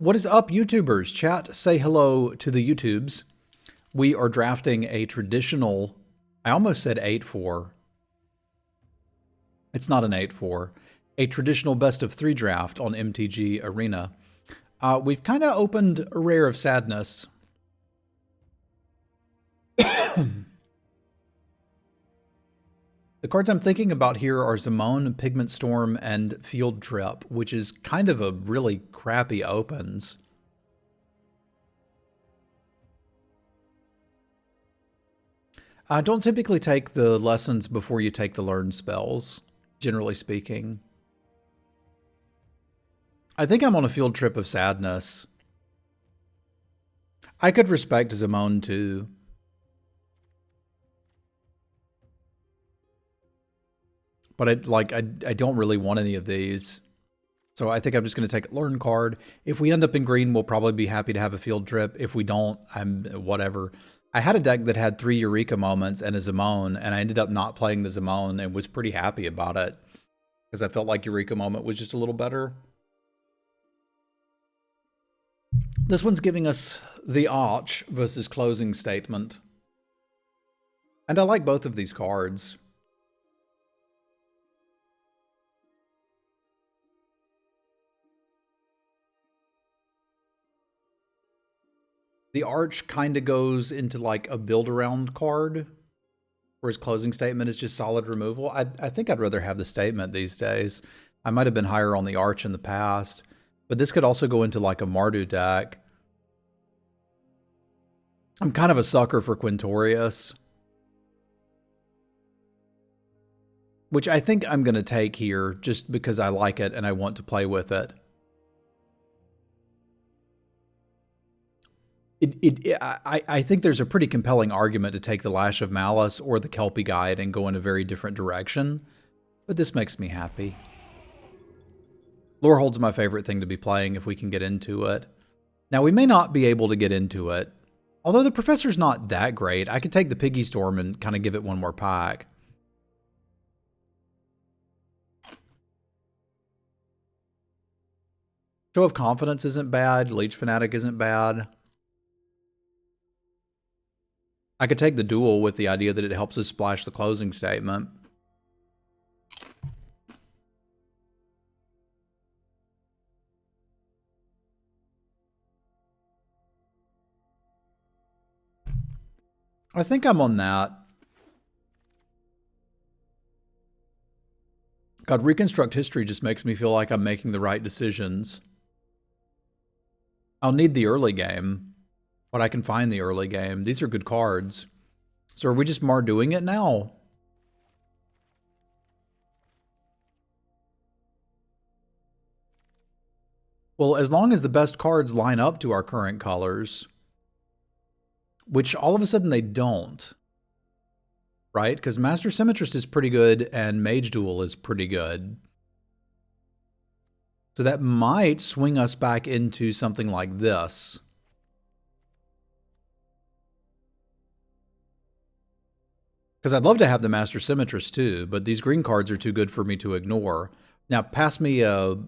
What is up, YouTubers? Chat, say hello to the YouTubes. We are drafting a traditional, I almost said 8-4. It's not an 8-4. A traditional best of 3 draft on MTG Arena. We've kind of opened a Rare of Sadness. The cards I'm thinking about here are Semulin, Pigment Storm, and Field Trip, which is kind of a really crappy opens. Don't typically take the lessons before you take the learned spells, generally speaking. I think I'm on a Field Trip of Sadness. I could respect Semulin too. But I don't really want any of these. So I think I'm just going to take a learn card. If we end up in green, we'll probably be happy to have a Field Trip. If we don't, I'm whatever. I had a deck that had 3 Eureka moments and a Semulin, and I ended up not playing the Semulin and was pretty happy about it. Because I felt like Eureka moment was just a little better. This one's giving us the Arch versus Closing Statement. And I like both of these cards. The Arch kind of goes into like a build-around card, whereas Closing Statement is just solid removal. I think I'd rather have the Statement these days. I might have been higher on the Arch in the past, but this could also go into like a Mardu deck. I'm kind of a sucker for Quintorius, which I think I'm going to take here just because I like it and I want to play with it. I think there's a pretty compelling argument to take the Lash of Malice or the Kelpie Guide and go in a very different direction, but this makes me happy. Lorehold's my favorite thing to be playing if we can get into it. Now, we may not be able to get into it. Although the Professor's not that great, I could take the Piggy Storm and kind of give it one more pack. Show of Confidence isn't bad. Leech Fanatic isn't bad. I could take the Duel with the idea that it helps us splash the Closing Statement. I think I'm on that. God, Reconstruct History just makes me feel like I'm making the right decisions. I'll need the early game. But I can find the early game. These are good cards. So are we just doing it now? Well, as long as the best cards line up to our current colors, which all of a sudden they don't, right? Because Master Symmetrist is pretty good and Mage Duel is pretty good. So that might swing us back into something like this. Because I'd love to have the Master Symmetrist too, but these green cards are too good for me to ignore. Now, pass me a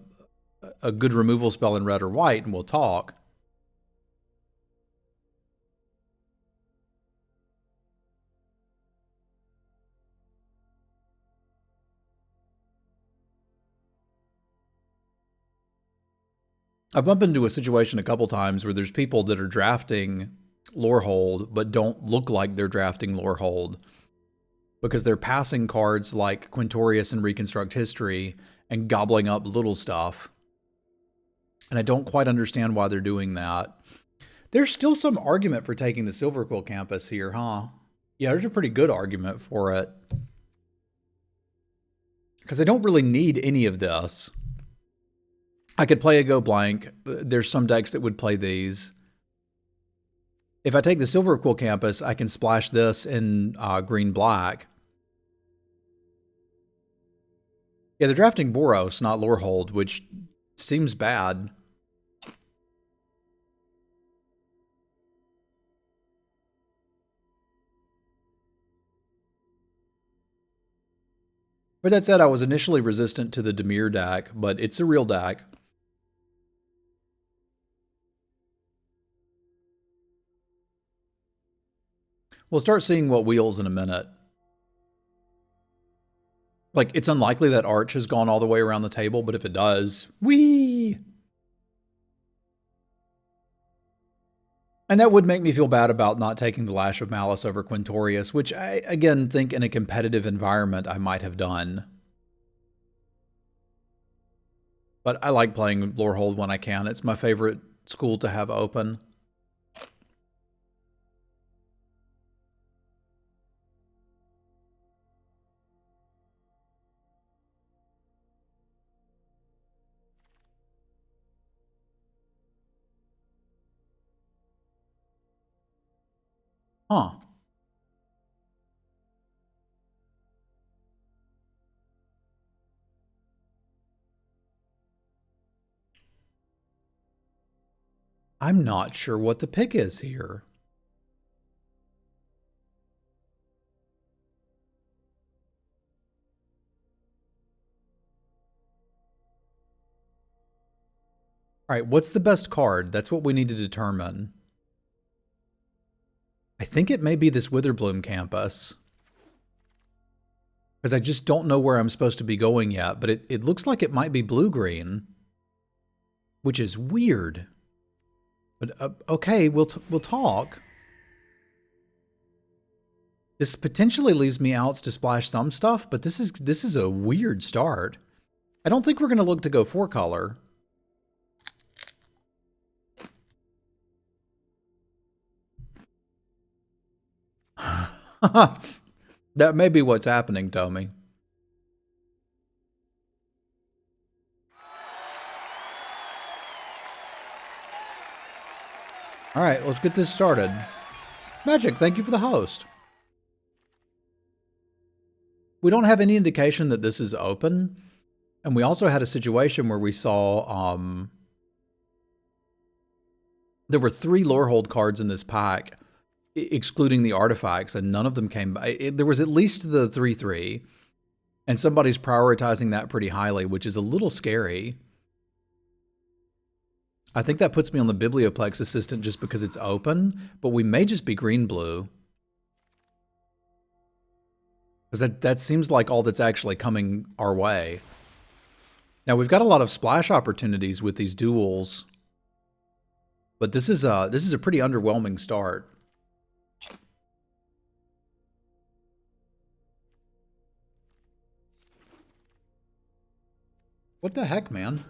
good removal spell in red or white, and we'll talk. I've bumped into a situation a couple times where there's people that are drafting Lorehold, but don't look like they're drafting Lorehold, because they're passing cards like Quintorius and Reconstruct History and gobbling up little stuff. And I don't quite understand why they're doing that. There's still some argument for taking the Silverquill Campus here, huh? Yeah, there's a pretty good argument for it. Because I don't really need any of this. I could play a Go Blank. There's some decks that would play these. If I take the Silverquill Campus, I can splash this in green-black. Yeah, they're drafting Boros, not Lorehold, which seems bad. But that said, I was initially resistant to the Dimir deck, but it's a real deck. We'll start seeing what wheels in a minute. Like, it's unlikely that Arch has gone all the way around the table, but if it does, whee! And that would make me feel bad about not taking the Lash of Malice over Quintorius, which I, again, think in a competitive environment I might have done. But I like playing Lorehold when I can. It's my favorite school to have open. Huh. I'm not sure what the pick is here. All right, what's the best card? That's what we need to determine. I think it may be this Witherbloom campus. Because I just don't know where I'm supposed to be going yet, but it looks like it might be blue-green. Which is weird. But okay, we'll talk. This potentially leaves me outs to splash some stuff, but this is a weird start. I don't think we're going to look to go 4-color. That may be what's happening, Tommy. All right, let's get this started. Magic, thank you for the host. We don't have any indication that this is open. And we also had a situation where we saw there were 3 Lorehold cards in this pack, excluding the artifacts, and none of them came by. There was at least the 3/3, and somebody's prioritizing that pretty highly, which is a little scary. I think that puts me on the Biblioplex Assistant just because it's open, but we may just be green-blue. Because that seems like all that's actually coming our way. Now, we've got a lot of splash opportunities with these duels, but this is a pretty underwhelming start. What the heck, man?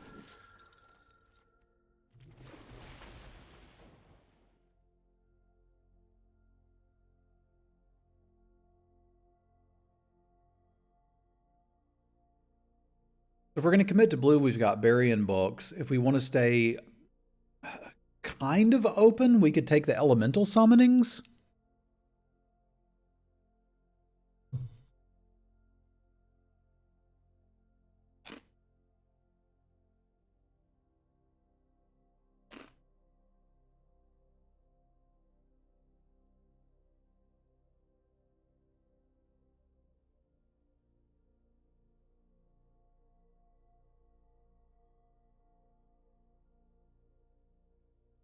If we're going to commit to blue, we've got Bury-in Books. If we want to stay kind of open, we could take the elemental summonings.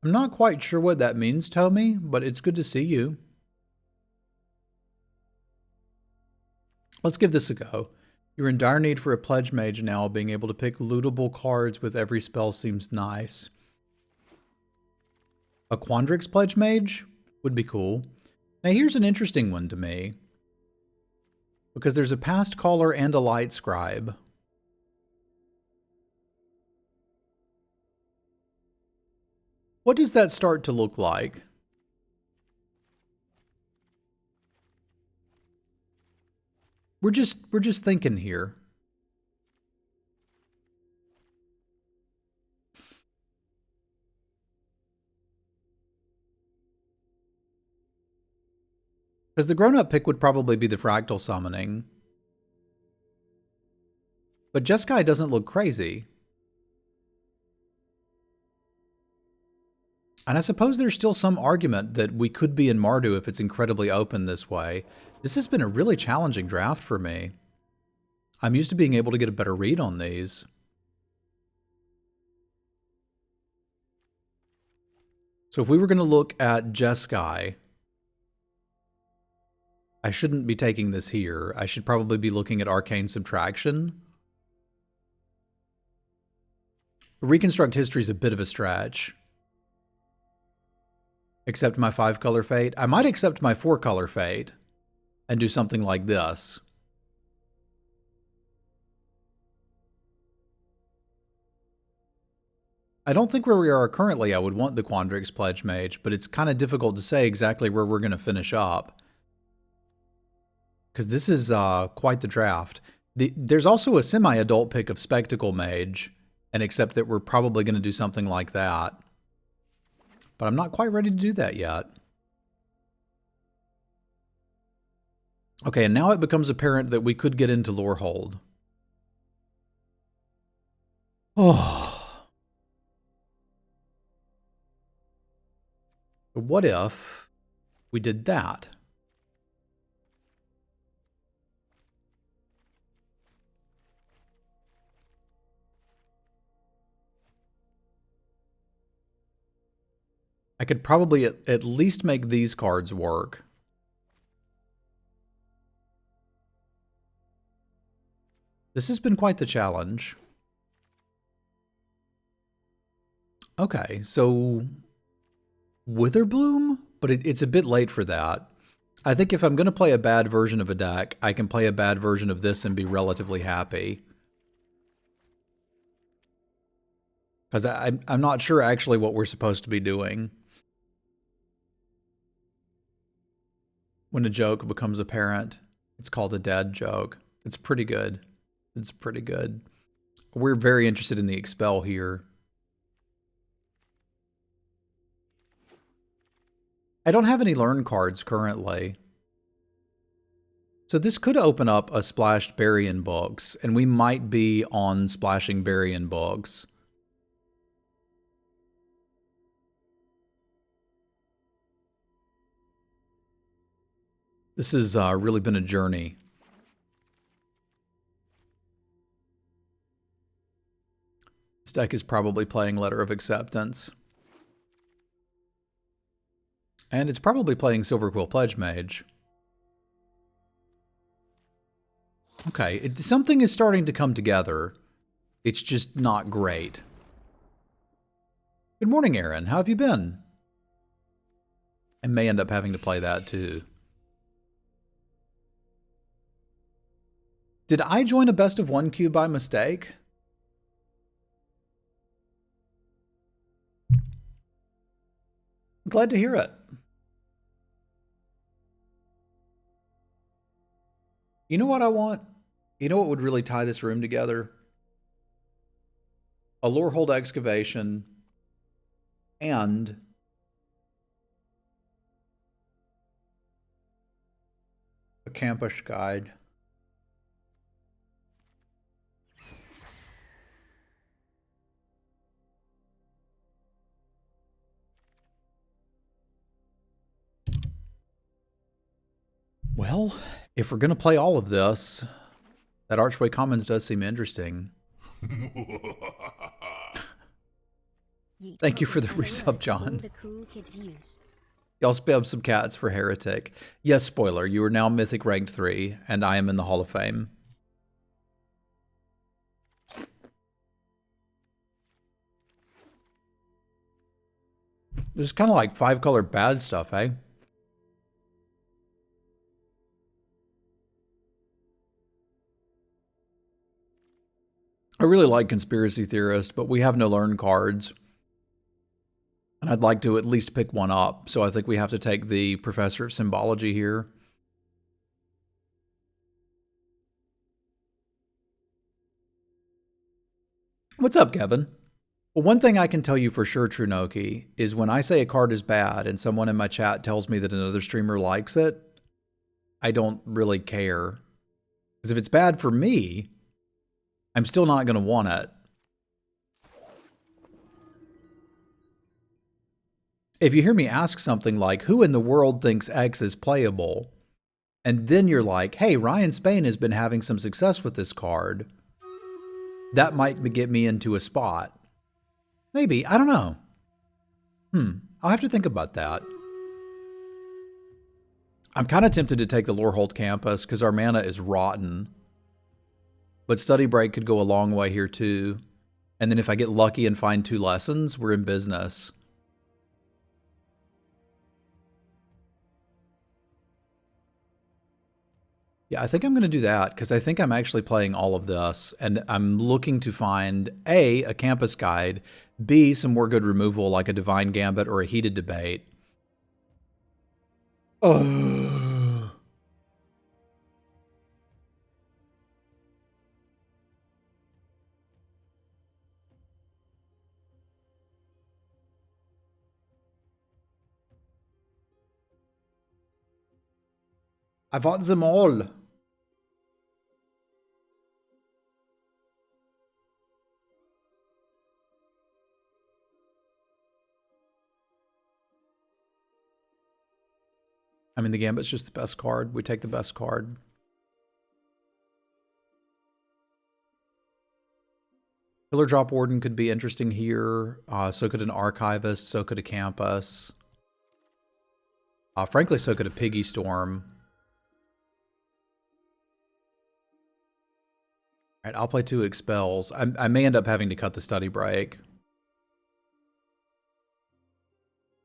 I'm not quite sure what that means, Tommy, but it's good to see you. Let's give this a go. You're in dire need for a Pledge Mage now. Being able to pick lootable cards with every spell seems nice. A Quandrix Pledge Mage would be cool. Now here's an interesting one to me, because there's a Past Caller and a Light Scribe. What does that start to look like? We're just thinking here. Because the grown-up pick would probably be the Fractal Summoning. But Jeskai doesn't look crazy. And I suppose there's still some argument that we could be in Mardu if it's incredibly open this way. This has been a really challenging draft for me. I'm used to being able to get a better read on these. So if we were going to look at Jeskai, I shouldn't be taking this here. I should probably be looking at Arcane Subtraction. Reconstruct History is a bit of a stretch. Accept my 5-color fate. I might accept my 4-color fate and do something like this. I don't think where we are currently I would want the Quandrix Pledge Mage, but it's kind of difficult to say exactly where we're going to finish up. Because this is quite the draft. There's also a semi-adult pick of Spectacle Mage, and except that we're probably going to do something like that. But I'm not quite ready to do that yet. Okay, and now it becomes apparent that we could get into Lorehold. Oh. What if we did that? I could probably at least make these cards work. This has been quite the challenge. Okay, so Witherbloom? But it's a bit late for that. I think if I'm going to play a bad version of a deck, I can play a bad version of this and be relatively happy. Because I'm not sure actually what we're supposed to be doing. When a joke becomes apparent, it's called a dad joke. It's pretty good. It's pretty good. We're very interested in the Expel here. I don't have any learn cards currently. So this could open up a splashed Bury-in books, and we might be on splashing Bury-in books. This has really been a journey. This deck is probably playing Letter of Acceptance. And it's probably playing Silverquill Pledge Mage. Okay, something is starting to come together. It's just not great. Good morning, Aaron. How have you been? I may end up having to play that too. Did I join a best of one queue by mistake? Glad to hear it. You know what I want? You know what would really tie this room together? A Lorehold excavation and a campus guide. Well, if we're going to play all of this, that Archway Commons does seem interesting. Thank you for the resub, John. Y'all spam some cats for Heretic. Yes, spoiler, you are now Mythic Ranked 3, and I am in the Hall of Fame. This is kind of like 5-color bad stuff, eh? I really like Conspiracy Theorist, but we have no learn cards. And I'd like to at least pick one up, so I think we have to take the Professor of Symbology here. What's up, Kevin? Well, one thing I can tell you for sure, Trunoki, is when I say a card is bad and someone in my chat tells me that another streamer likes it, I don't really care. Because if it's bad for me, I'm still not going to want it. If you hear me ask something like, who in the world thinks X is playable? And then you're like, hey, Ryan Spain has been having some success with this card. That might get me into a spot. Maybe, I don't know. I'll have to think about that. I'm kind of tempted to take the Lorehold Campus because our mana is rotten. But Study Break could go a long way here too. And then if I get lucky and find 2 lessons, we're in business. Yeah, I think I'm going to do that because I think I'm actually playing all of this. And I'm looking to find A, campus guide, B, some more good removal like a Divine Gambit or a Heated Debate. Oh. I want them all. I mean, the Gambit's just the best card. We take the best card. Killer Drop Warden could be interesting here. So could an Archivist. So could a Campus. Frankly, so could a Piggy Storm. All right, I'll play 2 Expels. I may end up having to cut the Study Break.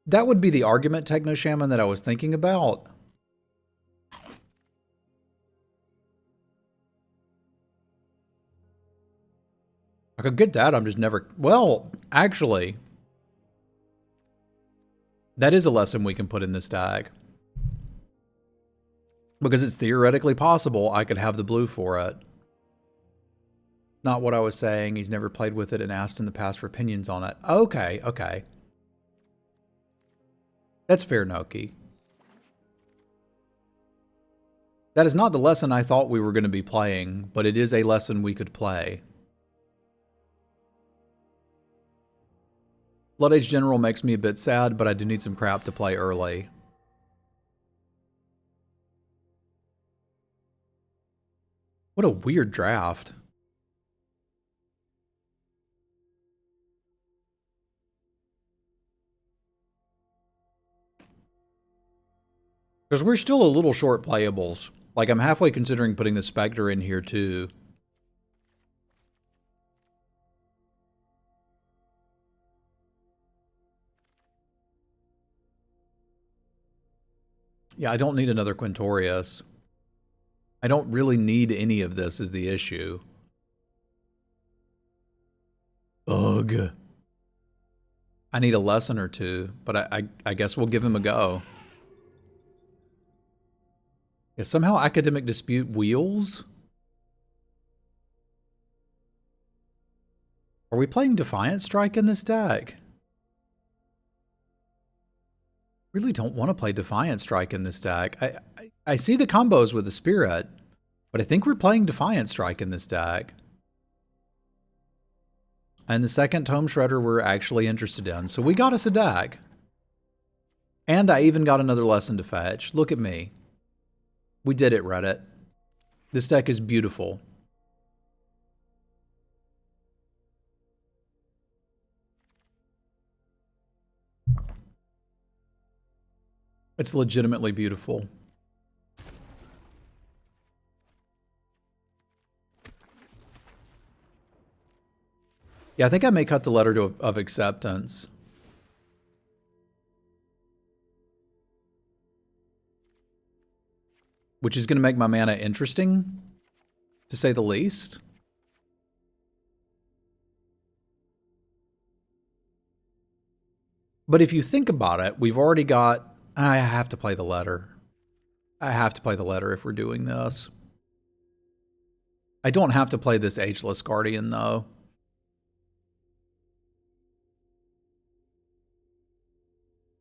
That would be the argument, Techno Shaman, that I was thinking about. I could get that, I'm just never... Well, actually, that is a lesson we can put in this deck. Because it's theoretically possible I could have the blue for it. Not what I was saying. He's never played with it and asked in the past for opinions on it. Okay, okay. That's fair, Noki. That is not the lesson I thought we were going to be playing, but it is a lesson we could play. Blood Age General makes me a bit sad, but I do need some crap to play early. What a weird draft. Because we're still a little short playables. Like, I'm halfway considering putting the Spectre in here, too. Yeah, I don't need another Quintorius. I don't really need any of this is the issue. Ugh. I need a lesson or 2, but I guess we'll give him a go. Yeah, somehow Academic Dispute wheels? Are we playing Defiant Strike in this deck? Really don't want to play Defiant Strike in this deck. I see the combos with the Spirit, but I think we're playing Defiant Strike in this deck. And the second Tome Shredder we're actually interested in, so we got us a deck. And I even got another lesson to fetch. Look at me. We did it, Reddit. This deck is beautiful. It's legitimately beautiful. Yeah, I think I may cut the letter of acceptance. Which is going to make my mana interesting, to say the least. But if you think about it, we've already got... I have to play the letter. I have to play the letter if we're doing this. I don't have to play this Ageless Guardian, though.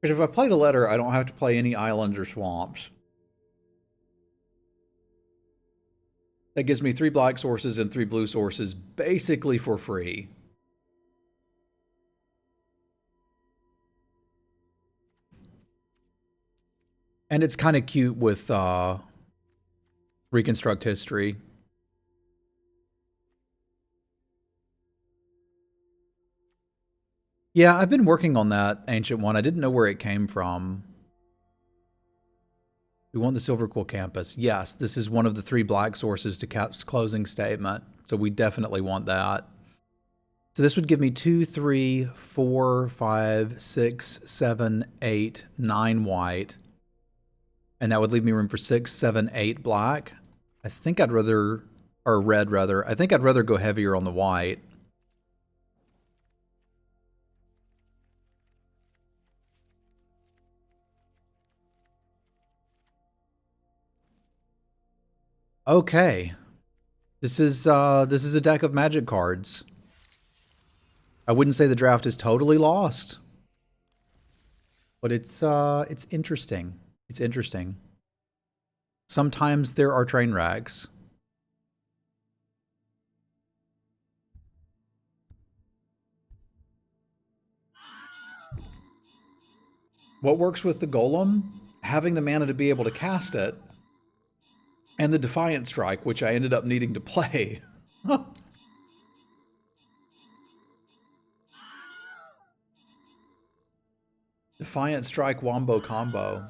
Because if I play the letter, I don't have to play any islands or swamps. That gives me 3 black sources and 3 blue sources basically for free. And it's kind of cute with Reconstruct History. Yeah, I've been working on that Ancient One. I didn't know where it came from. We want the Silver Quill Campus. Yes, this is one of the 3 black sources to Cap's closing statement. So we definitely want that. So this would give me 2, 3, 4, 5, 6, 7, 8, 9 white. And that would leave me room for 6, 7, 8 black. I think I'd rather, or red rather. I think I'd rather go heavier on the white. Okay. This is a deck of Magic cards. I wouldn't say the draft is totally lost, but it's interesting. It's interesting. Sometimes there are train wrecks. What works with the Golem? Having the mana to be able to cast it, and the Defiant Strike, which I ended up needing to play. Defiant Strike Wombo combo.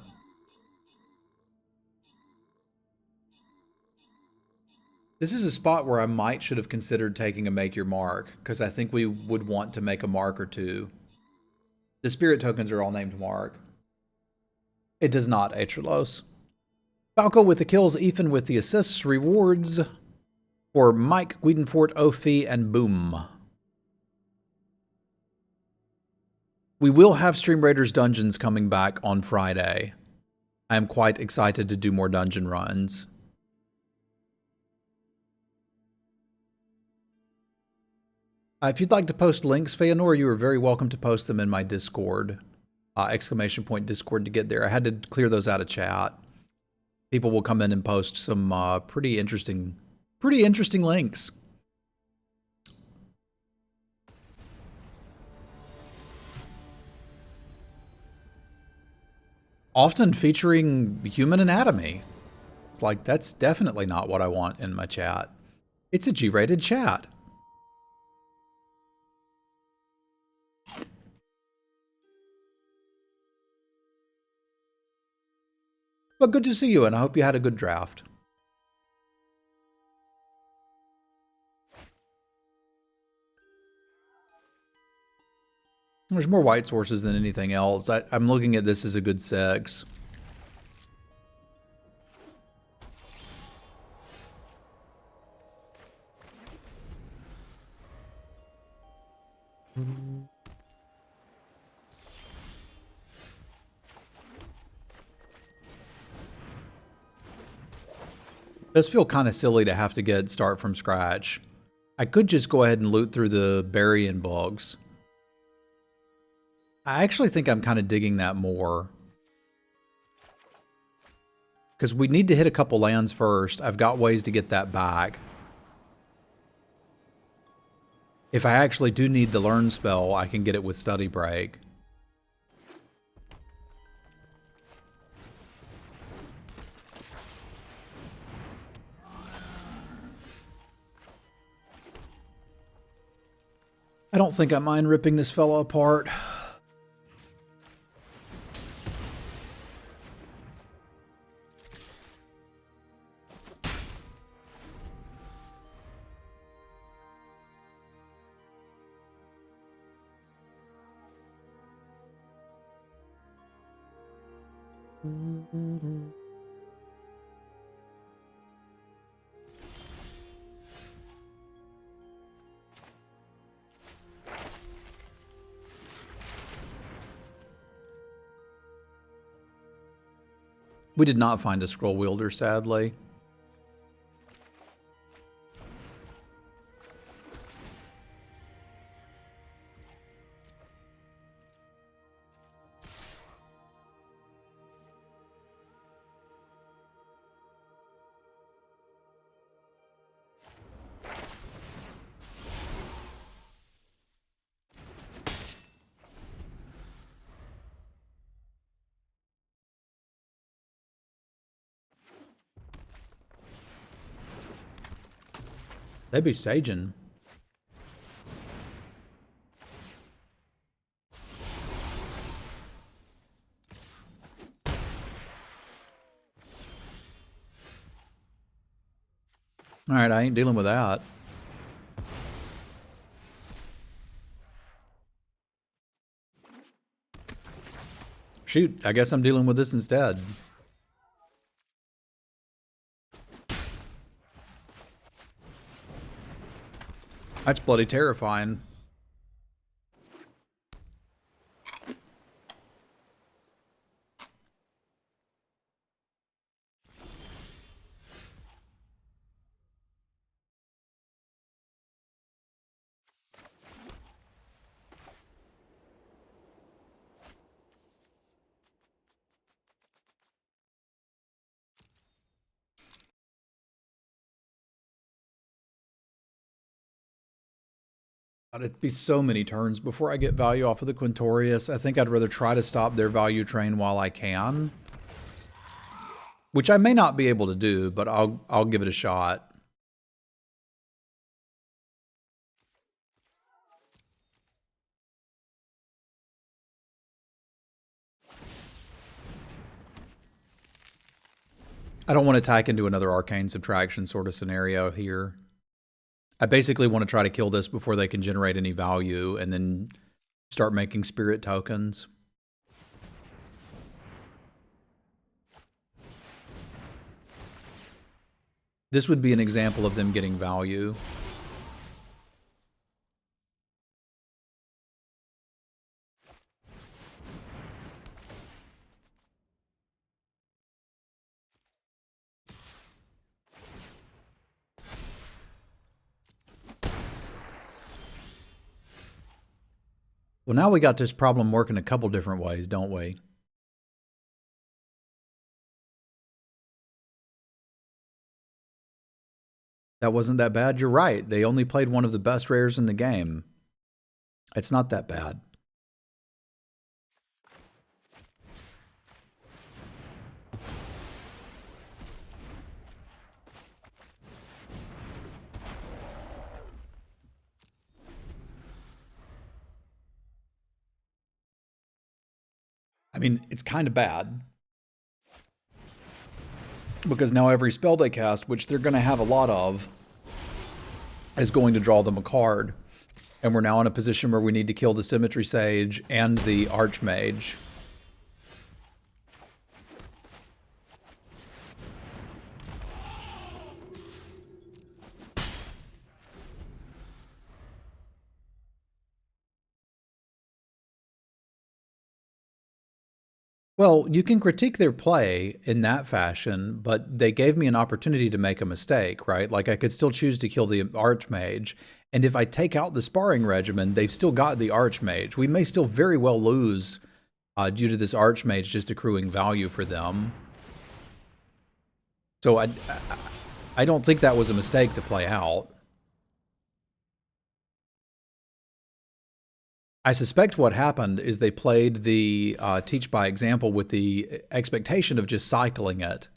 This is a spot where I should have considered taking a Make Your Mark, because I think we would want to make a mark or two. The spirit tokens are all named Mark. It does not, Atralos. Falco with the kills, Ethan with the assists. Rewards for Mike, Guidenfort, Ophi, and Boom. We will have Stream Raiders Dungeons coming back on Friday. I am quite excited to do more dungeon runs. If you'd like to post links, Feanor, you are very welcome to post them in my Discord. !Discord to get there. I had to clear those out of chat. People will come in and post some pretty interesting links. Often featuring human anatomy. It's like, that's definitely not what I want in my chat. It's a G-rated chat. But good to see you, and I hope you had a good draft. There's more white sources than anything else. I'm looking at this as a good 6. It does feel kind of silly to have to start from scratch. I could just go ahead and loot through the burying bugs. I actually think I'm kind of digging that more. Because we need to hit a couple lands first. I've got ways to get that back. If I actually do need the learn spell, I can get it with Study Break. I don't think I mind ripping this fella apart. We did not find a scroll wielder, sadly. They'd be saging. All right, I ain't dealing with that. Shoot, I guess I'm dealing with this instead. That's bloody terrifying. It'd be so many turns before I get value off of the Quintorius. I think I'd rather try to stop their value train while I can. Which I may not be able to do, but I'll give it a shot. I don't want to tack into another arcane subtraction sort of scenario here. I basically want to try to kill this before they can generate any value and then start making spirit tokens. This would be an example of them getting value. Well, now we got this problem working a couple different ways, don't we? That wasn't that bad. You're right. They only played one of the best rares in the game. It's not that bad. I mean, it's kind of bad. Because now every spell they cast, which they're going to have a lot of, is going to draw them a card. And we're now in a position where we need to kill the Symmetry Sage and the Archmage. Well, you can critique their play in that fashion, but they gave me an opportunity to make a mistake, right? Like I could still choose to kill the Archmage, and if I take out the Sparring Regimen, they've still got the Archmage. We may still very well lose due to this Archmage just accruing value for them. So I don't think that was a mistake to play out. I suspect what happened is they played the teach by example with the expectation of just cycling it.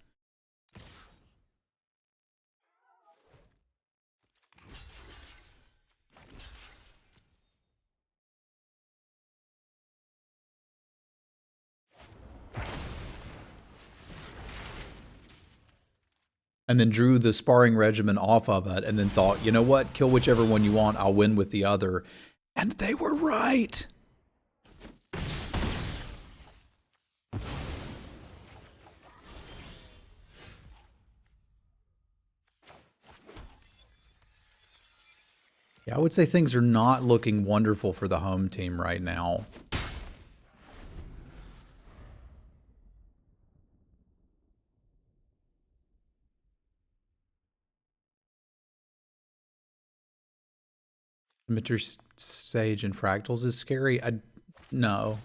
And then drew the Sparring Regimen off of it and then thought, you know what, kill whichever one you want, I'll win with the other. And they were right. Yeah, I would say things are not looking wonderful for the home team right now. Symmetry Sage and Fractals is scary. No.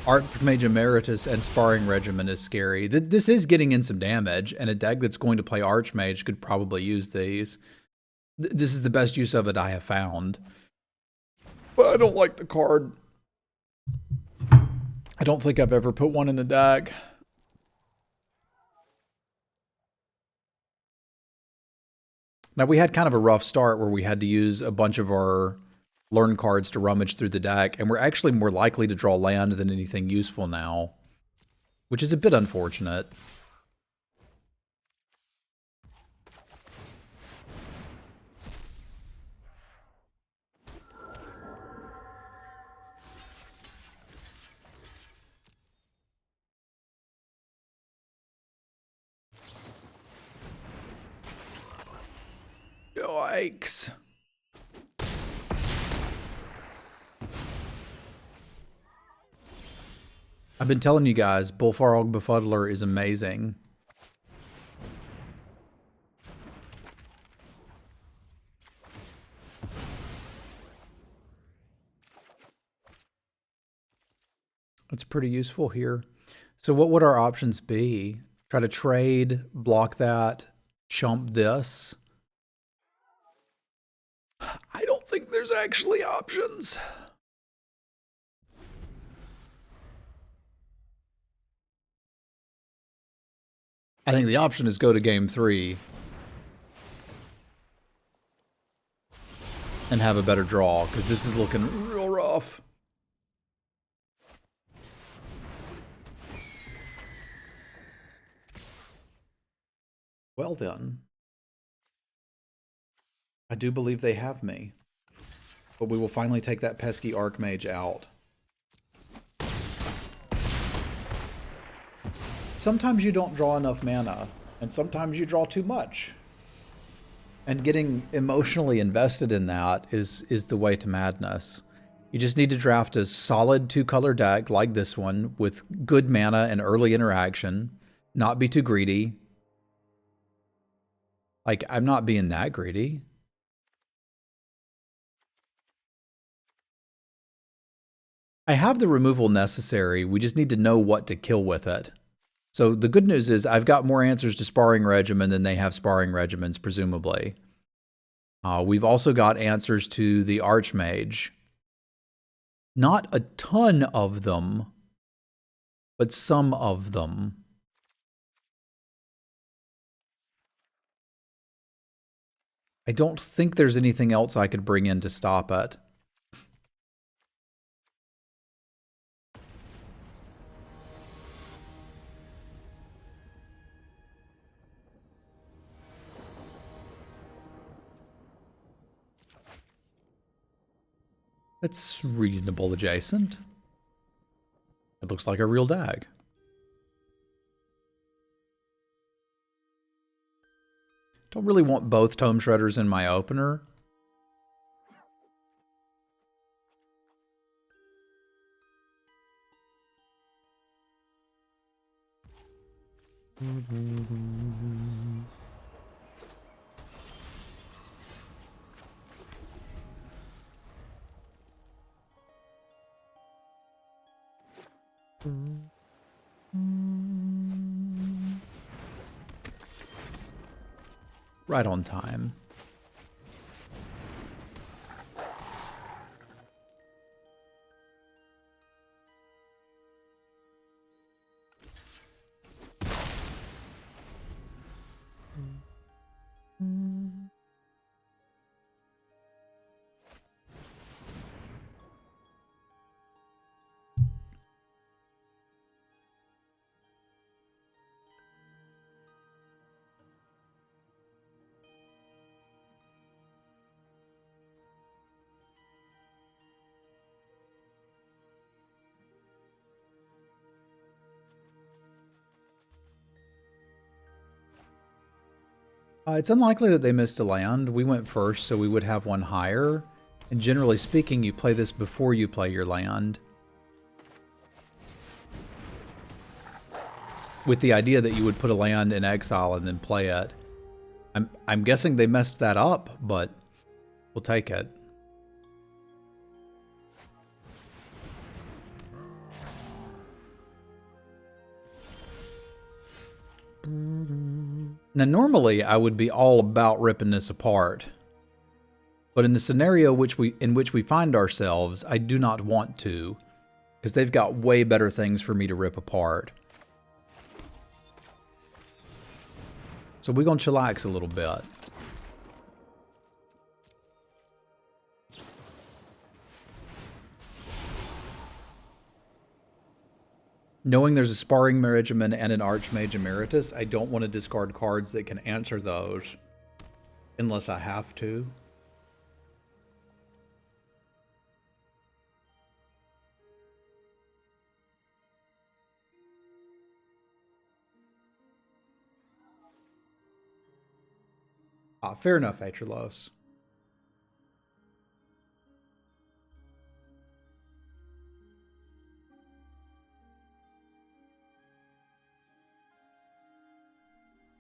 Archmage Emeritus and Sparring Regimen is scary. This is getting in some damage, and a deck that's going to play Archmage could probably use these. This is the best use of it I have found. But I don't like the card. I don't think I've ever put one in a deck. Now, we had kind of a rough start where we had to use a bunch of our learn cards to rummage through the deck, and we're actually more likely to draw land than anything useful now. which is a bit unfortunate. Yikes. I've been telling you guys, Bullfarog Befuddler is amazing. It's pretty useful here. So what would our options be? Try to trade, block that, chump this. I don't think there's actually options. I think the option is go to game 3 and have a better draw, because this is looking real rough. Well then, I do believe they have me, but we will finally take that pesky Archmage out. Sometimes you don't draw enough mana, and sometimes you draw too much. And getting emotionally invested in that is the way to madness. You just need to draft a solid 2-color deck like this one with good mana and early interaction, not be too greedy. Like, I'm not being that greedy. I have the removal necessary, we just need to know what to kill with it. So the good news is I've got more answers to Sparring Regimen than they have Sparring Regimens, presumably. We've also got answers to the Archmage. Not a ton of them, but some of them. I don't think there's anything else I could bring in to stop it. That's reasonable adjacent. It looks like a real dag. Don't really want both Tome Shredders in my opener. Right on time. It's unlikely that they missed a land. We went first, so we would have one higher. And generally speaking, you play this before you play your land, with the idea that you would put a land in exile and then play it. I'm guessing they messed that up, but we'll take it. Now, normally I would be all about ripping this apart, but in the scenario in which we find ourselves, I do not want to, because they've got way better things for me to rip apart. So we're going to chillax a little bit. Knowing there's a Sparring Regimen and an Archmage Emeritus, I don't want to discard cards that can answer those unless I have to. Fair enough, Aetrelos.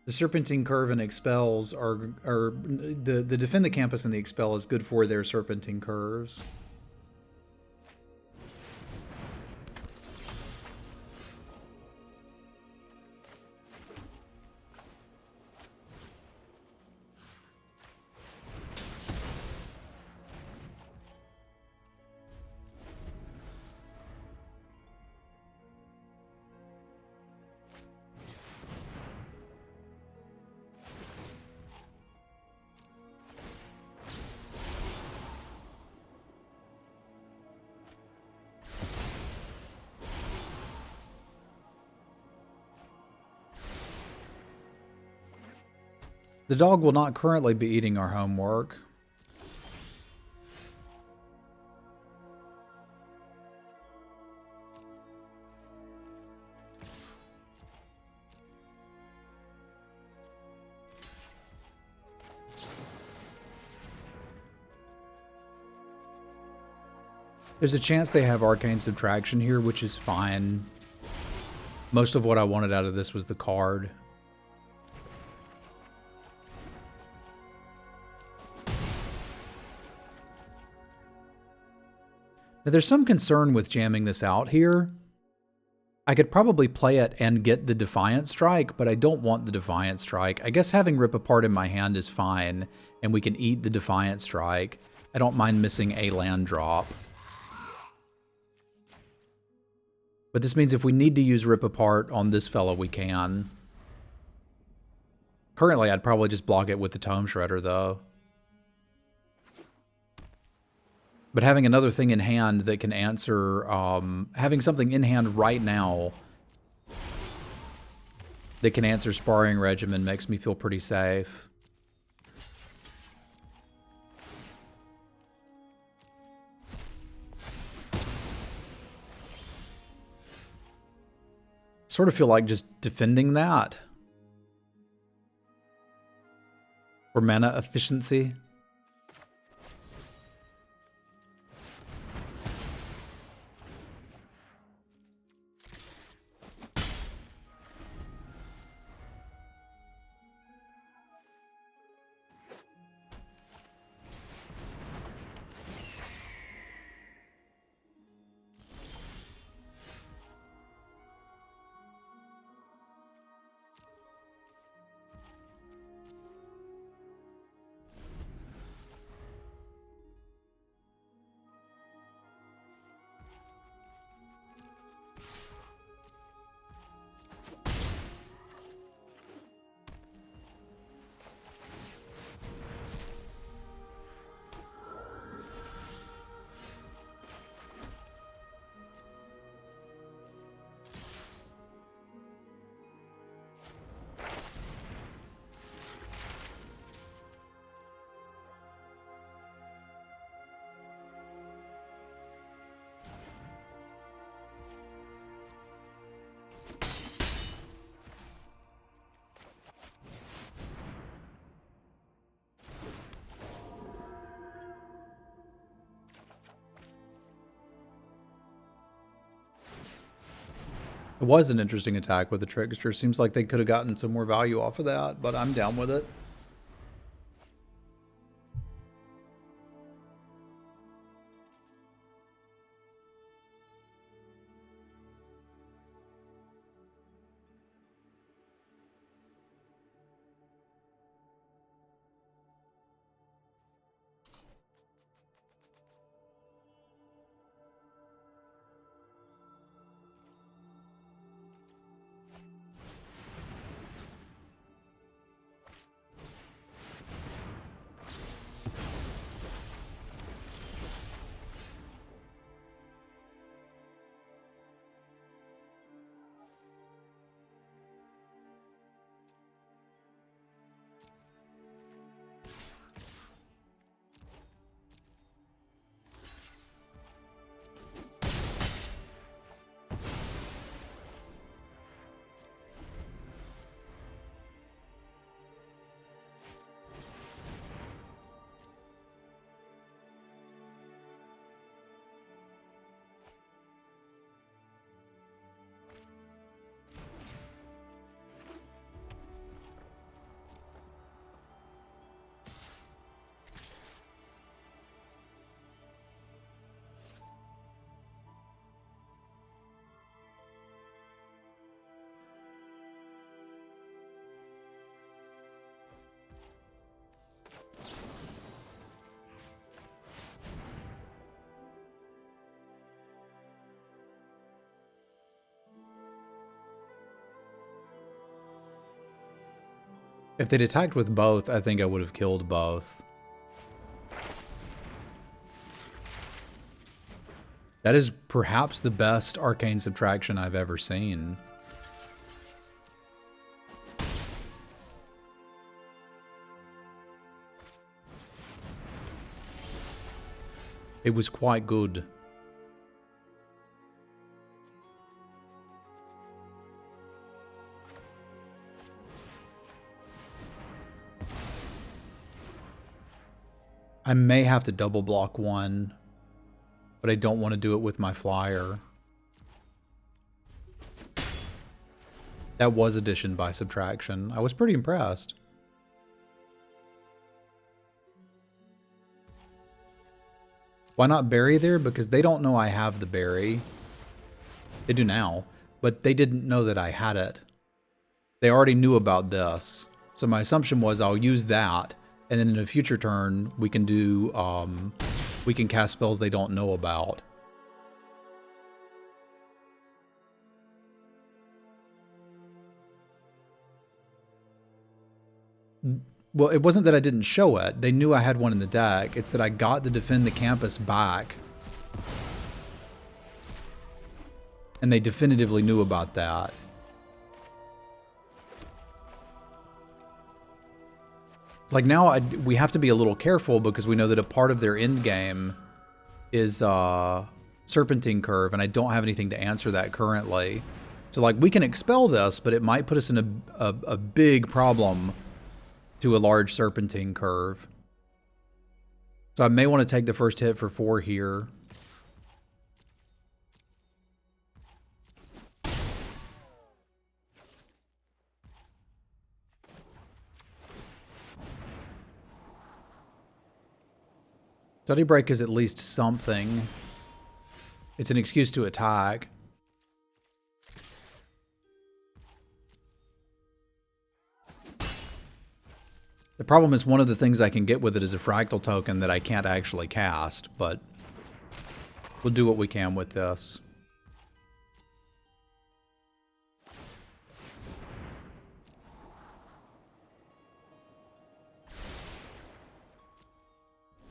The Serpentine Curve and Expels are the Defend the Campus and the Expel is good for their Serpentine Curves. The dog will not currently be eating our homework. There's a chance they have Arcane Subtraction here, which is fine. Most of what I wanted out of this was the card. Now, there's some concern with jamming this out here. I could probably play it and get the Defiant Strike, but I don't want the Defiant Strike. I guess having Rip Apart in my hand is fine, and we can eat the Defiant Strike. I don't mind missing a land drop. But this means if we need to use Rip Apart on this fellow, we can. Currently, I'd probably just block it with the Tome Shredder, though. But having another thing in hand that can answer, having something in hand right now that can answer Sparring Regimen makes me feel pretty safe. Sort of feel like just defending that. Or mana efficiency. It was an interesting attack with the Trickster. Seems like they could have gotten some more value off of that, but I'm down with it. If they'd attacked with both, I think I would have killed both. That is perhaps the best arcane subtraction I've ever seen. It was quite good. I may have to double block one, but I don't want to do it with my flyer. That was addition by subtraction. I was pretty impressed. Why not berry there? Because they don't know I have the berry. They do now, but they didn't know that I had it. They already knew about this. So my assumption was I'll use that, and then in a future turn, we can do, we can cast spells they don't know about. Well, it wasn't that I didn't show it. They knew I had one in the deck. It's that I got the Defend the Campus back. And they definitively knew about that. It's like now we have to be a little careful because we know that a part of their end game is Serpentine Curve, and I don't have anything to answer that currently. So like we can expel this, but it might put us in a big problem to a large Serpentine Curve. So I may want to take the first hit for 4 here. Study Break is at least something. It's an excuse to attack. The problem is one of the things I can get with it is a fractal token that I can't actually cast, but we'll do what we can with this.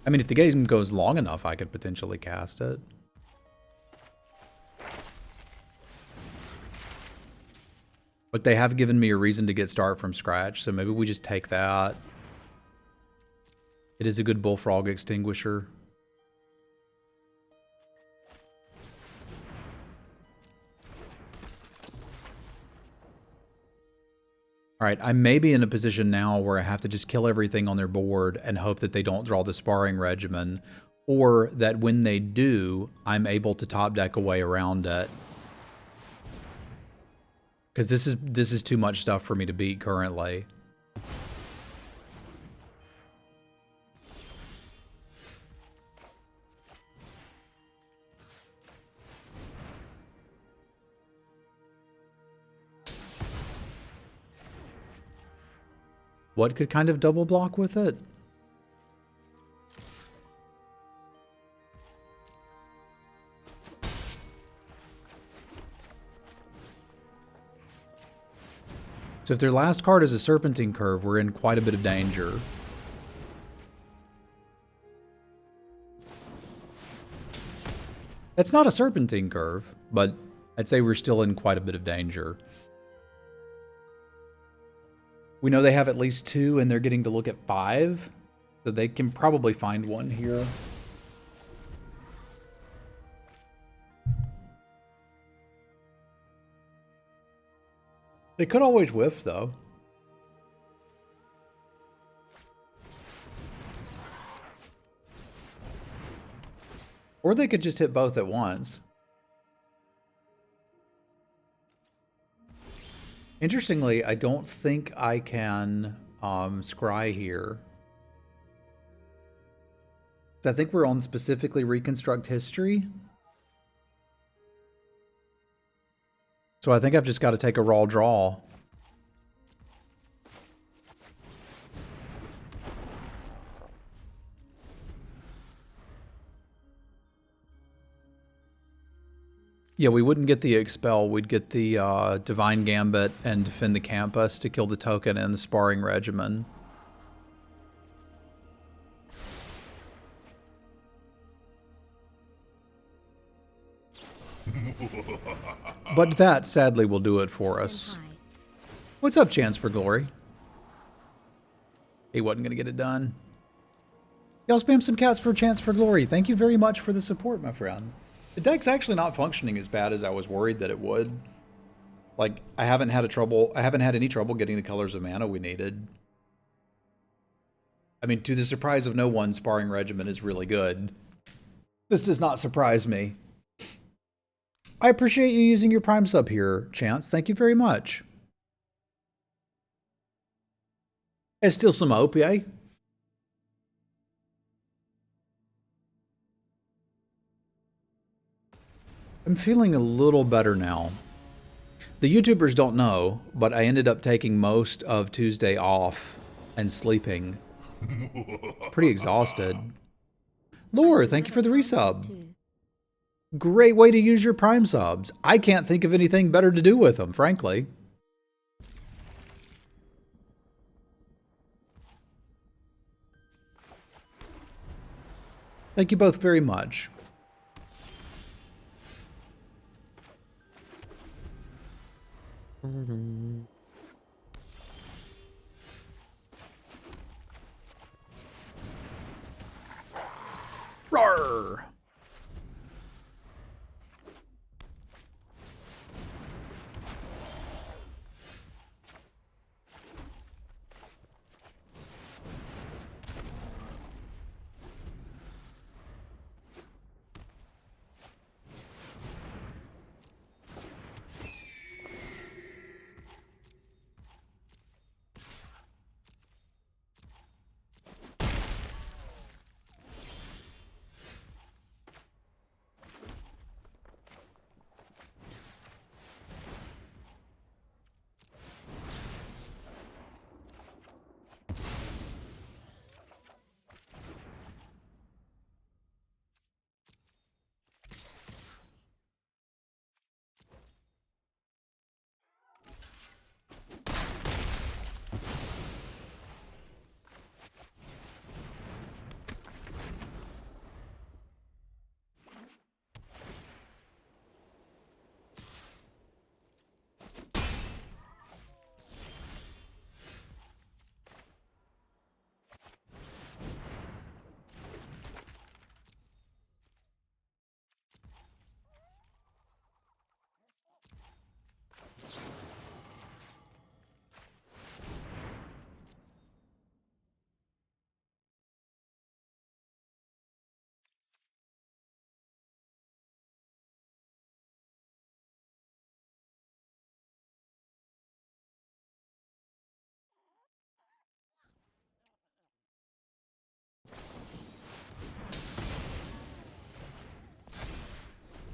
I mean, if the game goes long enough, I could potentially cast it. But they have given me a reason to get start from scratch, so maybe we just take that. It is a good Bullfrog Extinguisher. Alright, I may be in a position now where I have to just kill everything on their board and hope that they don't draw the Sparring Regimen, or that when they do, I'm able to top deck a way around it. Because this is too much stuff for me to beat currently. What could kind of double block with it? So if their last card is a Serpentine Curve, we're in quite a bit of danger. It's not a Serpentine Curve, but I'd say we're still in quite a bit of danger. We know they have at least 2, and they're getting to look at 5, so they can probably find one here. They could always whiff, though. Or they could just hit both at once. Interestingly, I don't think I can scry here. I think we're on specifically Reconstruct History. So I think I've just got to take a raw draw. Yeah, we wouldn't get the Expel. We'd get the Divine Gambit and Defend the Campus to kill the token and the Sparring Regimen. But that, sadly, will do it for us. What's up, Chance for Glory? He wasn't going to get it done. Y'all spam some cats for Chance for Glory. Thank you very much for the support, my friend. The deck's actually not functioning as bad as I was worried that it would. Like, I haven't had any trouble getting the colors of mana we needed. I mean, to the surprise of no one, Sparring Regimen is really good. This does not surprise me. I appreciate you using your Prime sub here, Chance. Thank you very much. It's still some hope, eh? I'm feeling a little better now. The YouTubers don't know, but I ended up taking most of Tuesday off and sleeping. Pretty exhausted. Lore, thank you for the resub. Great way to use your Prime subs. I can't think of anything better to do with them, frankly. Thank you both very much. Roar!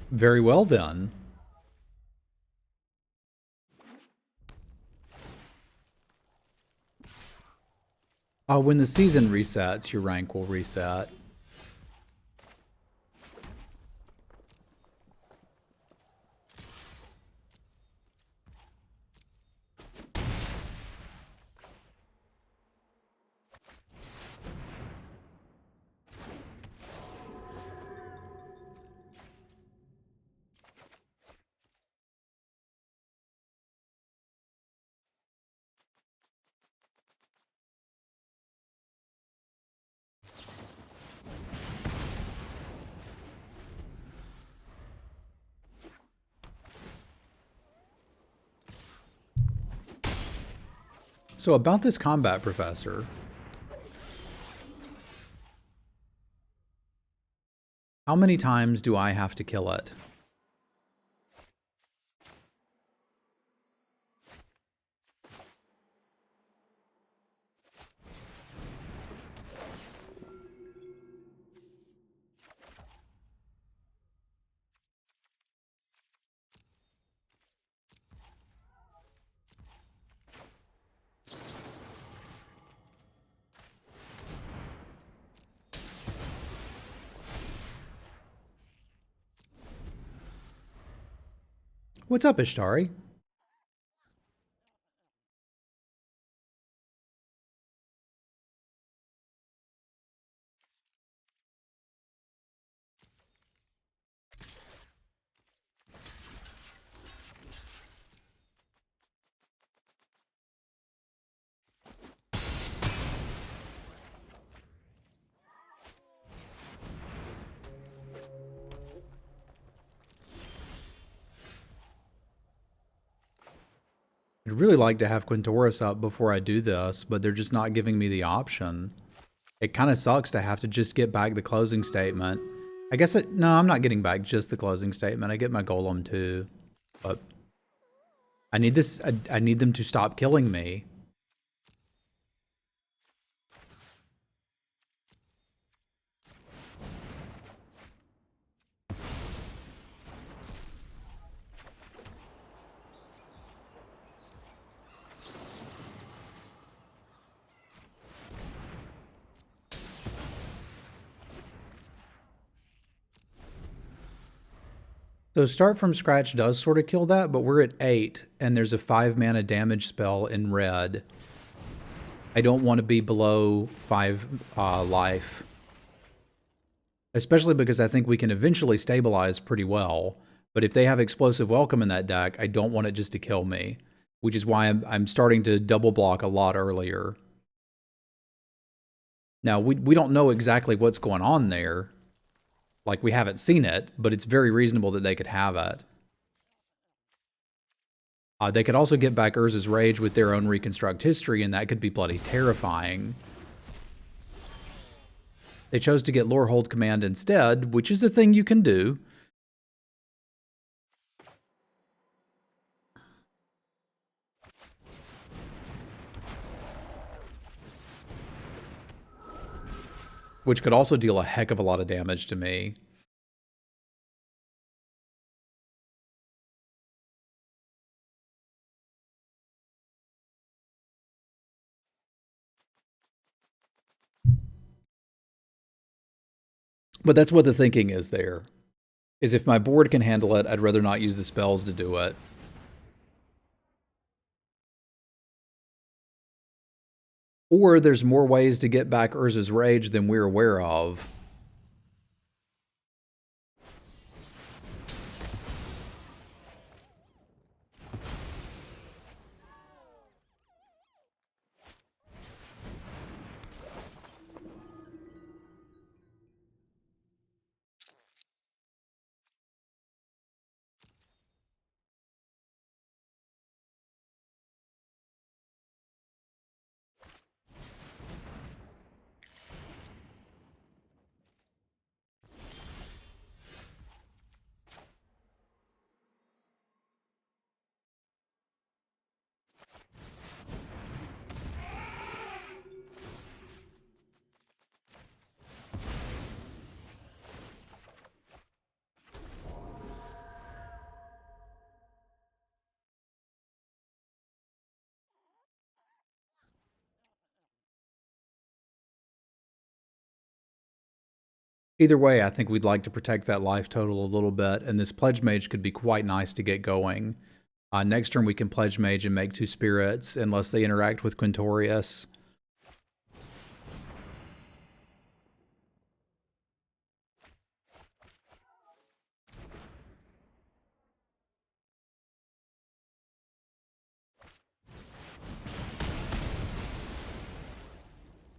Very well then. When the season resets, your rank will reset. So about this combat professor. How many times do I have to kill it? What's up, Ishtari? I'd really like to have Quintoris up before I do this, but they're just not giving me the option. It kind of sucks to have to just get back the closing statement. I guess no, I'm not getting back just the closing statement. I get my golem too, but I need this. I need them to stop killing me. So start from scratch does sort of kill that, but we're at 8, and there's a 5 mana damage spell in red. I don't want to be below 5 life. Especially because I think we can eventually stabilize pretty well. But if they have Explosive Welcome in that deck, I don't want it just to kill me. Which is why I'm starting to double block a lot earlier. Now, we don't know exactly what's going on there. Like, we haven't seen it, but it's very reasonable that they could have it. They could also get back Urza's Rage with their own Reconstruct History, and that could be bloody terrifying. They chose to get Lorehold Command instead, which is a thing you can do. Which could also deal a heck of a lot of damage to me. But that's what the thinking is there. Is if my board can handle it, I'd rather not use the spells to do it. Or there's more ways to get back Urza's Rage than we're aware of. Either way, I think we'd like to protect that life total a little bit, and this Pledge Mage could be quite nice to get going. Next turn we can Pledge Mage and make 2 spirits, unless they interact with Quintorius.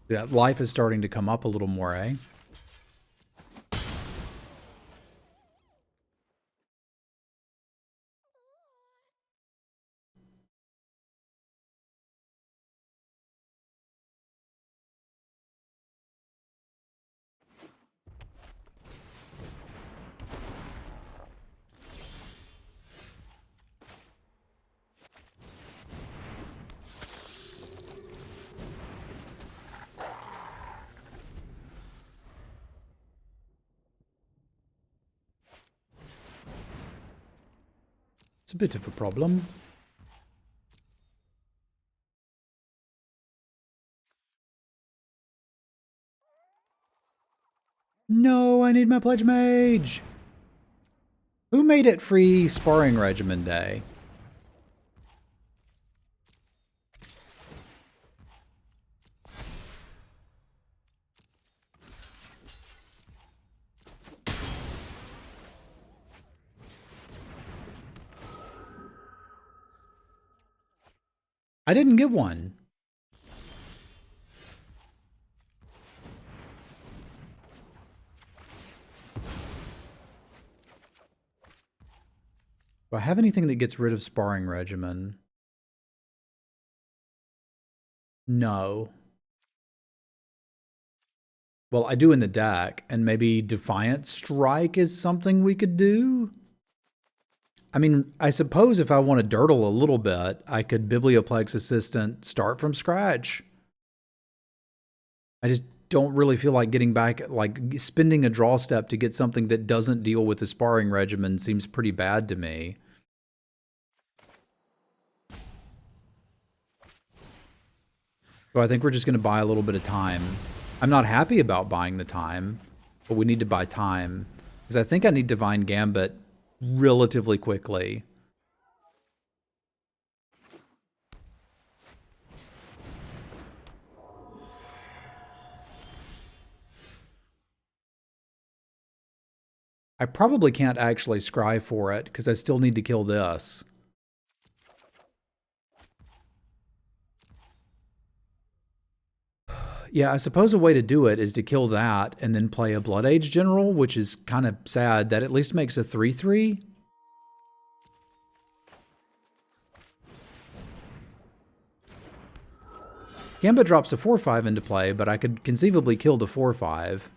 Yeah, life is starting to come up a little more, eh? It's a bit of a problem. No, I need my Pledge Mage! Who made it free sparring regimen day? I didn't get one. Do I have anything that gets rid of sparring regimen? No. Well, I do in the deck, and maybe Defiant Strike is something we could do? I mean, I suppose if I want to dirtle a little bit, I could Biblioplex Assistant start from scratch. I just don't really feel like getting back, like spending a draw step to get something that doesn't deal with the sparring regimen seems pretty bad to me. So I think we're just going to buy a little bit of time. I'm not happy about buying the time, but we need to buy time. Because I think I need Divine Gambit relatively quickly. I probably can't actually scry for it, because I still need to kill this. Yeah, I suppose a way to do it is to kill that and then play a Blood Age General, which is kind of sad. That at least makes a 3/3. Gambit drops a 4/5 into play, but I could conceivably kill the 4/5.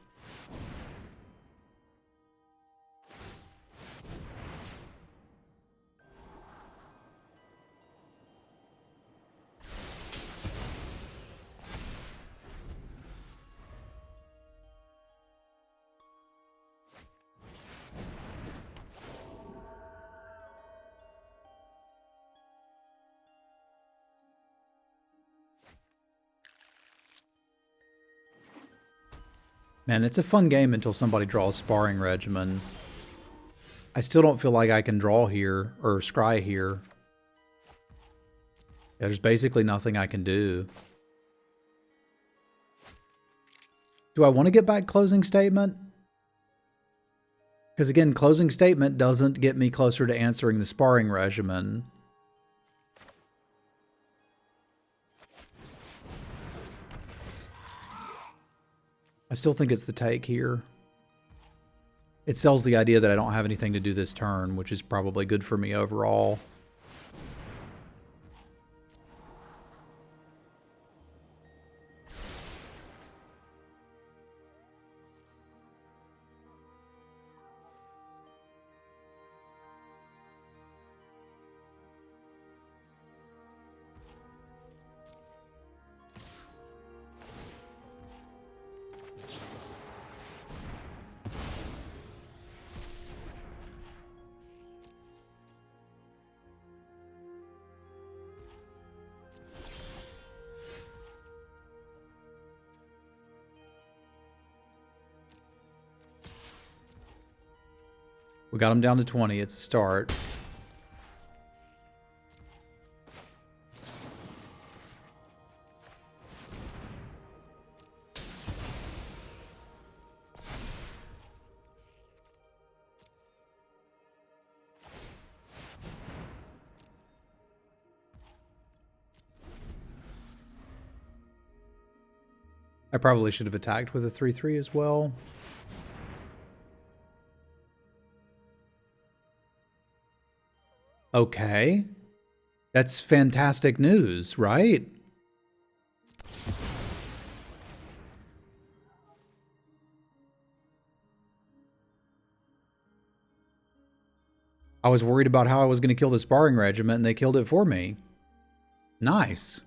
Man, it's a fun game until somebody draws Sparring Regimen. I still don't feel like I can draw here, or scry here. There's basically nothing I can do. Do I want to get back Closing Statement? Because again, Closing Statement doesn't get me closer to answering the Sparring Regimen. I still think it's the take here. It sells the idea that I don't have anything to do this turn, which is probably good for me overall. We got him down to 20. It's a start. I probably should have attacked with a 3/3 as well. Okay. That's fantastic news, right? I was worried about how I was going to kill the Sparring Regiment, and they killed it for me. Nice.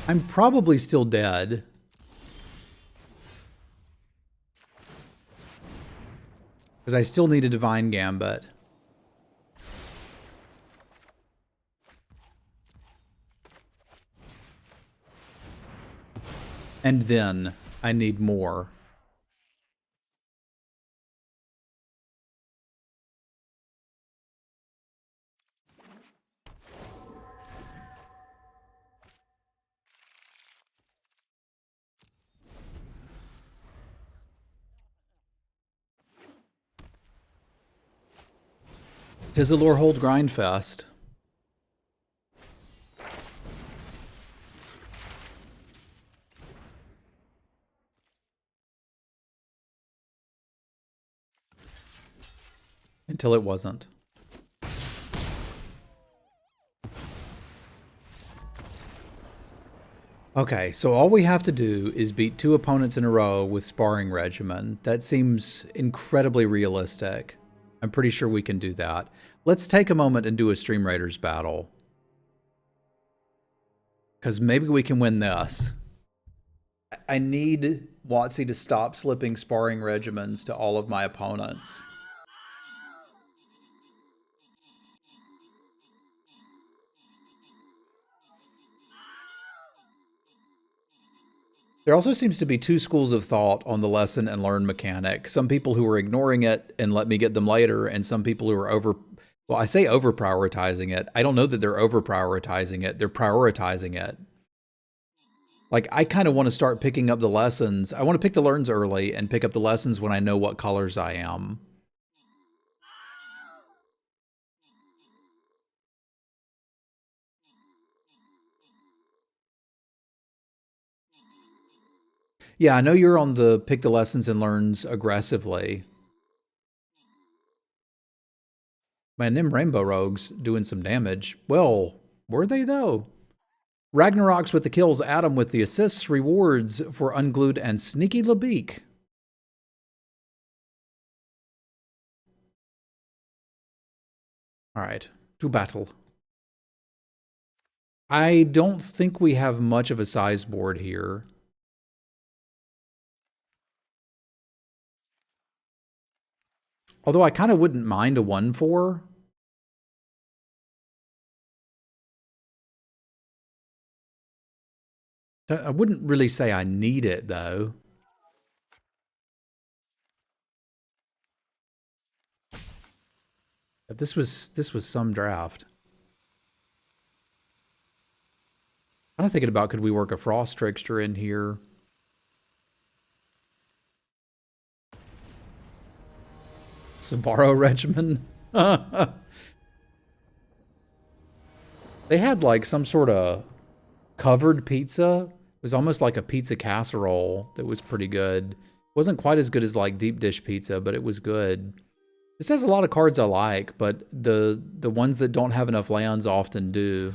I'm probably still dead. Because I still need a Divine Gambit. And then I need more. Tis a Lorehold Grindfest. Until it wasn't. Okay, so all we have to do is beat 2 opponents in a row with Sparring Regimen. That seems incredibly realistic. I'm pretty sure we can do that. Let's take a moment and do a Stream Raiders battle. Because maybe we can win this. I need WotC to stop slipping Sparring Regimens to all of my opponents. There also seems to be 2 schools of thought on the lesson and learn mechanic. Some people who are ignoring it and let me get them later, and some people who are well, I say over-prioritizing it. I don't know that they're over-prioritizing it. They're prioritizing it. Like, I kind of want to start picking up the lessons. I want to pick the learns early and pick up the lessons when I know what colors I am. Yeah, I know you're on the pick the lessons and learns aggressively. Man, them Rainbow Rogues doing some damage. Well, were they though? Ragnarok's with the kills, Adam with the assists, rewards for Unglued and Sneaky Labeak. All right, to battle. I don't think we have much of a size board here. Although I kind of wouldn't mind a 1/4. I wouldn't really say I need it, though. But this was some draft. I'm thinking about, could we work a Frost Trickster in here? Sabaro Regimen. They had like some sort of covered pizza. It was almost like a pizza casserole that was pretty good. It wasn't quite as good as like deep dish pizza, but it was good. This has a lot of cards I like, but the ones that don't have enough lands often do.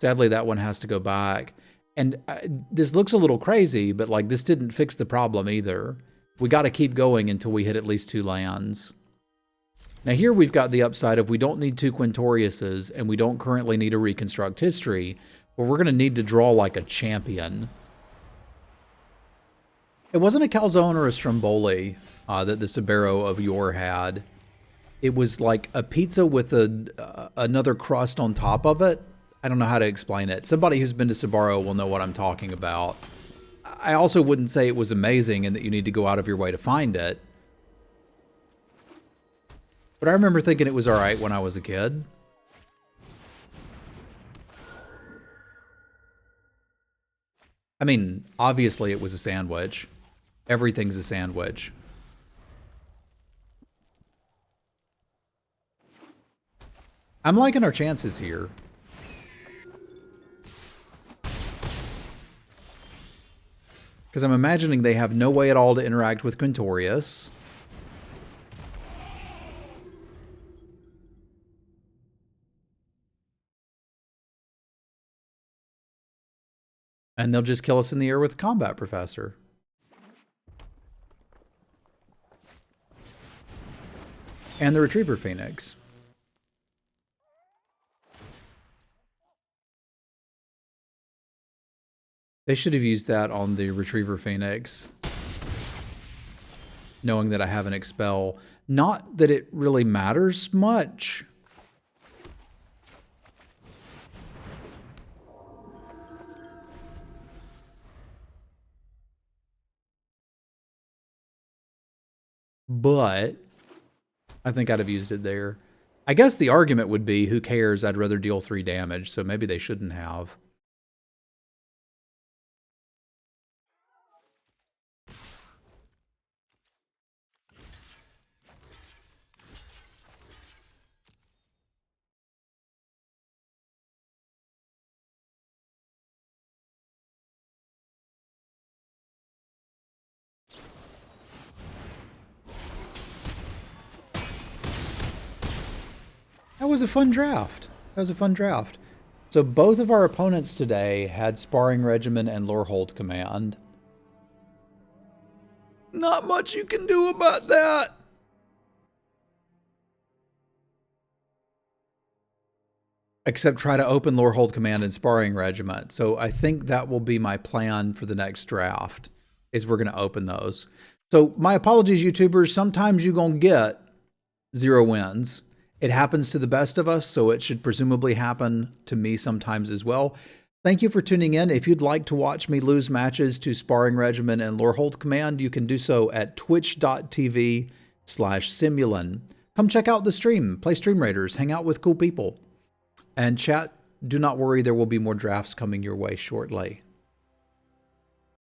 Sadly, that one has to go back. And this looks a little crazy, but like this didn't fix the problem either. We got to keep going until we hit at least 2 lands. Now here we've got the upside of we don't need 2 Quintoriuses, and we don't currently need to reconstruct history, but we're going to need to draw like a champion. It wasn't a calzone or a stromboli that the Sabaro of yore had. It was like a pizza with another crust on top of it. I don't know how to explain it. Somebody who's been to Sabaro will know what I'm talking about. I also wouldn't say it was amazing and that you need to go out of your way to find it. But I remember thinking it was all right when I was a kid. I mean, obviously it was a sandwich. Everything's a sandwich. I'm liking our chances here. Because I'm imagining they have no way at all to interact with Quintorius. And they'll just kill us in the air with Combat Professor. And the Retriever Phoenix. They should have used that on the Retriever Phoenix. knowing that I have an expel. Not that it really matters much. But I think I'd have used it there. I guess the argument would be, who cares? I'd rather deal 3 damage, so maybe they shouldn't have. That was a fun draft. That was a fun draft. So both of our opponents today had Sparring Regimen and Lorehold Command. Not much you can do about that. Except try to open Lorehold Command and Sparring Regiment. So I think that will be my plan for the next draft, is we're going to open those. So my apologies, YouTubers. Sometimes you're going to get 0 wins. It happens to the best of us, so it should presumably happen to me sometimes as well. Thank you for tuning in. If you'd like to watch me lose matches to Sparring Regimen and Lorehold Command, you can do so at twitch.tv/Semulin. Come check out the stream, play Stream Raiders, hang out with cool people. And chat, do not worry, there will be more drafts coming your way shortly.